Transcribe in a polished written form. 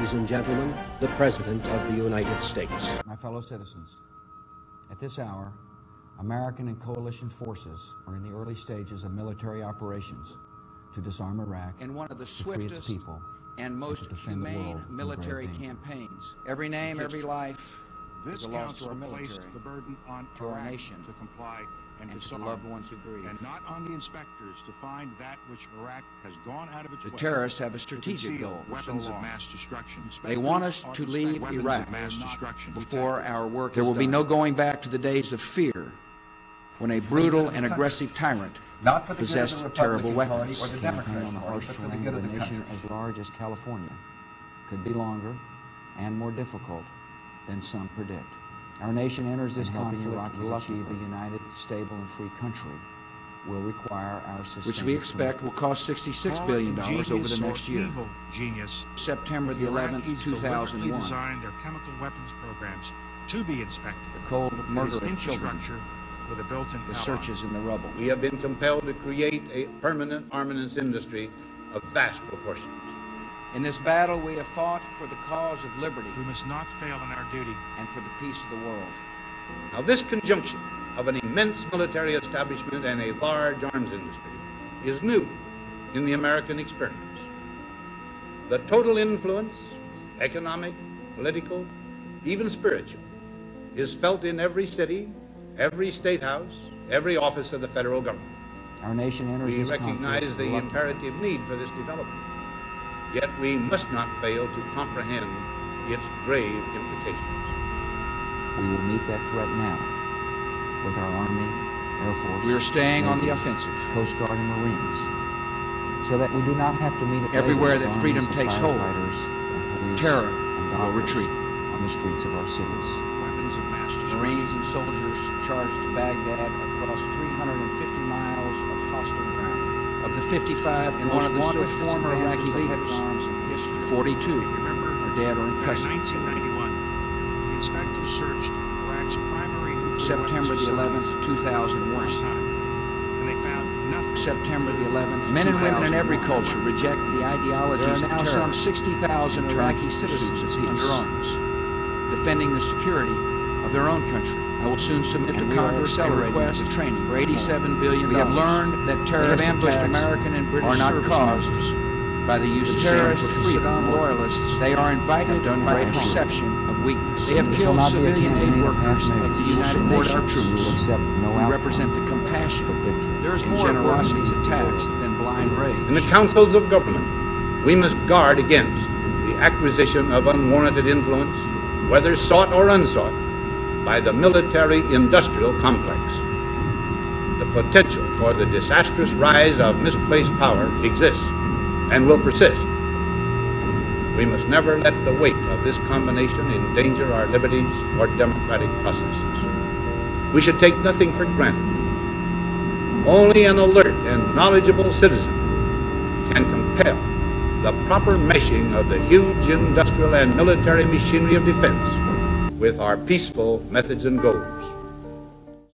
ladies and gentlemen, the President of the United States. My fellow citizens, at this hour, American and coalition forces are in the early stages of military operations to disarm Iraq, in one of the to free its swiftest people, and most humane military campaigns. Every name, every life This is a loss to council our military, placed the burden on to our Iraq nation, to comply and and to the disarm, loved ones who grieve. and not on the inspectors to find that which Iraq has gone out of its The way. terrorists have a to strategic conceal goal. weapons of mass destruction. They want us to leave Weapons Iraq of mass destruction before our work There is will be done. no going back to the days of fear, when a brutal and aggressive tyrant not for the possessed good of the terrible Republican weapons. Party or the campaign Democratic on the Party, harsh but for the terrain good of of a the nation country. as large as California could be longer and more difficult than some predict. Our nation enters this conflict to achieve a united, stable, and free country will require our sustained which we expect will cost $66 billion over the next year. Evil genius. September the 11th, Iraqis 2001. deliberately designed their chemical weapons programs to be inspected. The cold murder Its of children, infrastructure with a built-in the ally. searches in the rubble. We have been compelled to create a permanent armaments industry of vast proportions. In this battle, we have fought for the cause of liberty We must not fail in our duty. and for the peace of the world. Now, this conjunction of an immense military establishment and a large arms industry is new in the American experience. The total influence, economic, political, even spiritual, is felt in every city, every state house, every office of the federal government. Our nation enters We this conflict recognize the reluctantly. imperative need for this development, yet we must not fail to comprehend its grave implications. We will meet that threat now with our Army, Air Force, We are staying on the Navy, offensive. Coast Guard, and Marines, so that we do not have to meet it Everywhere later that with freedom armies of takes hold, firefighters and police terror and will doctors retreat. on the streets of our cities. Weapons of mass destruction. Marines and soldiers charged to Baghdad across 350 miles of hostile ground. Of the 55 In one of the most wanted swiftest former advances Iraqi of heavy leaders, arms in history. 42 Remember are dead or in that in custody. 1991, the inspectors searched Iraq's primary nuclear September weapons the facilities 11th, for the first 2001. time, and they found nothing. September the 11th, men and women in every culture reject the ideologies There are of now terror. some 60,000 Iraqi citizens under arms, defending the security of their own country. I will soon submit to And we are Congress a accelerating request the training for $87 billion. We have learned that They terrorist have ambushed attacks American and British are not service caused members by the use The of terrorists terrorist and freedom. Saddam loyalists They are invited have done by great the harm. perception of weakness. They have This will killed not be a civilian aid campaign of workers of half the measures. We will United support our Nations. troops. We will accept no We outcome represent the compassion but victory. There is and more at work in generosity these of the attacks world. than blind rage. In the councils of government, we must guard against the acquisition of unwarranted influence, whether sought or unsought, by the military-industrial complex. The potential for the disastrous rise of misplaced power exists and will persist. We must never let the weight of this combination endanger our liberties or democratic processes. We should take nothing for granted. Only an alert and knowledgeable citizen can compel the proper meshing of the huge industrial and military machinery of defense with our peaceful methods and goals.